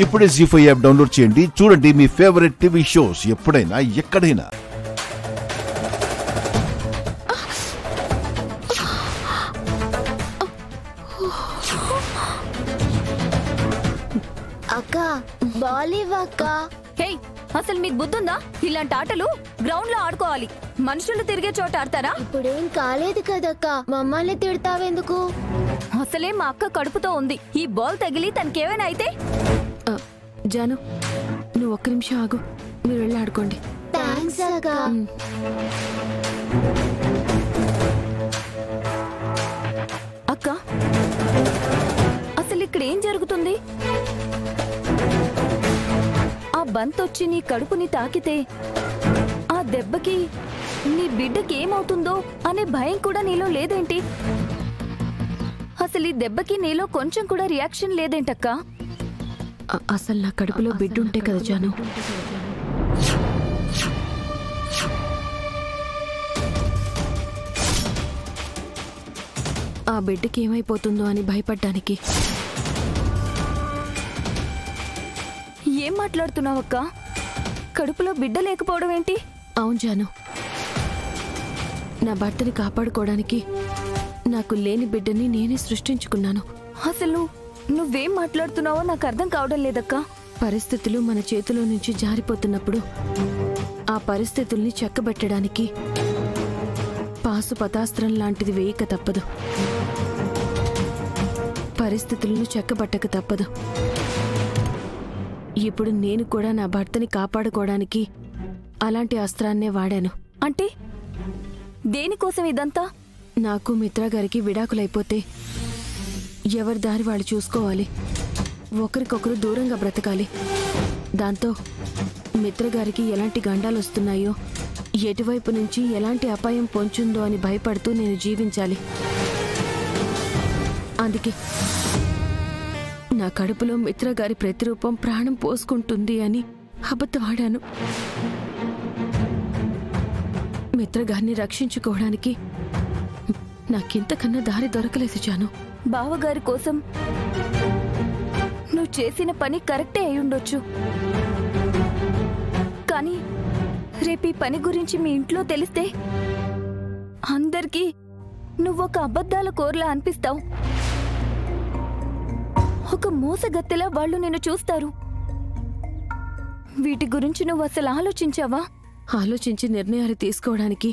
ఇప్పుడే జీ5 app download చేయండి. చూడండి మీ ఫేవరెట్ టీవీ షోస్ ఎప్పుడైనా ఎక్కడైనా. అక్క బాలీవ్ అక్క. హే, అసలు మీకు బుద్ధుందా? ఇలాంటి ఆటలు గ్రౌండ్ లో ఆడుకోవాలి, మనుషులు తిరిగే చోట ఆడతారా? ఇప్పుడేం కాలేదు కదక్క, మమ్మల్ని తిడతావెందుకు? అసలే మా అక్క కడుపుతో ఉంది. ఈ బాల్ తగిలి తనకేమైనా అయితే? జాను, నువ్వు ఒక్క నిమిషం ఆగు, మీరు వెళ్ళి ఆడుకోండి. థ్యాంక్స్ అక్క. అక్క, అసలు ఇక్కడ ఏం జరుగుతుంది? ఆ బంతొచ్చి నీ కడుపుని తాకితే ఆ దెబ్బకి నీ బిడ్డకి ఏమవుతుందో అనే భయం కూడా నీలో లేదేంటి? అసలు ఈ దెబ్బకి నీలో కొంచెం కూడా రియాక్షన్ లేదేంటక్కా? అసలు నా కడుపులో బిడ్డ ఉంటే కదా జాను, ఆ బిడ్డకి ఏమైపోతుందో అని భయపడ్డానికి. ఏం మాట్లాడుతున్నావక్కా? కడుపులో బిడ్డ లేకపోవడం ఏంటి? అవును జాను, నా భర్తని కాపాడుకోవడానికి నాకు లేని బిడ్డని నేనే సృష్టించుకున్నాను. అసలు నువ్వేం మాట్లాడుతున్నావో నాకు అర్థం కావడం లేదక్కా. పరిస్థితులు మన చేతిలో నుంచి జారిపోతున్నప్పుడు ఆ పరిస్థితుల్ని చెక్కబెట్టడానికి పాశుపతాస్త్రం లాంటిది వేయక తప్పదు, పరిస్థితులను చెక్కబట్టక తప్పదు. ఇప్పుడు నేను కూడా నా భర్తని కాపాడుకోవడానికి అలాంటి అస్త్రాన్నే వాడాను. అంటే దేనికోసం ఇదంతా? నాకు మిత్రా గారికి విడాకులైపోతే ఎవరి దారి వాళ్ళు చూసుకోవాలి, ఒకరికొకరు దూరంగా బ్రతకాలి. దాంతో మిత్రగారికి ఎలాంటి గండాలు వస్తున్నాయో, ఎటువైపు నుంచి ఎలాంటి అపాయం పొంచుందో అని భయపడుతూ నేను జీవించాలి. అందుకే నా కడుపులో మిత్రగారి ప్రతిరూపం ప్రాణం పోసుకుంటుంది అని అబద్ధమాడాను. మిత్రగారిని రక్షించుకోవడానికి నాకింతకన్నా దారి దొరకలేదు జాను. బావగారి కోసం నువ్వు చేసిన పని కరెక్టే అయ్యుండొచ్చు, కానీ రేపు ఈ పని గురించి మీ ఇంట్లో తెలిస్తే అందరికీ నువ్వొక అబద్ధాల కోర్లా అనిపిస్తావు. ఒక మోసగత్తెలా వాళ్ళు నిన్ను చూస్తారు. వీటి గురించి నువ్వు అసలు ఆలోచించావా? ఆలోచించి నిర్ణయాలు తీసుకోవడానికి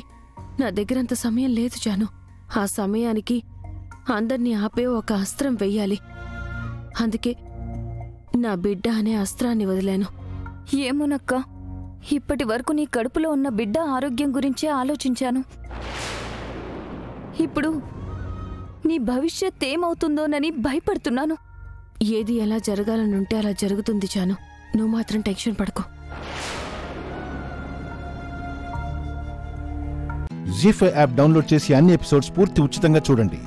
నా దగ్గరంత సమయం లేదు జాను. ఆ సమయానికి అందర్నీ ఆపే ఒక అస్త్రం వెయ్యాలి. అందుకే నా బిడ్డ అనే అస్త్రాన్ని వదిలాను. ఏమోనక్క, ఇప్పటి వరకు నీ కడుపులో ఉన్న బిడ్డ ఆరోగ్యం గురించే ఆలోచించాను. ఇప్పుడు నీ భవిష్యత్ ఏమవుతుందోనని భయపడుతున్నాను. ఏది ఎలా జరగాలనుంటే అలా జరుగుతుంది జాను, నువ్వు మాత్రం టెన్షన్ పడకు. జీ5 యాప్ డౌన్లోడ్ చేసి అన్ని ఎపిసోడ్స్ పూర్తి ఉచితంగా చూడండి.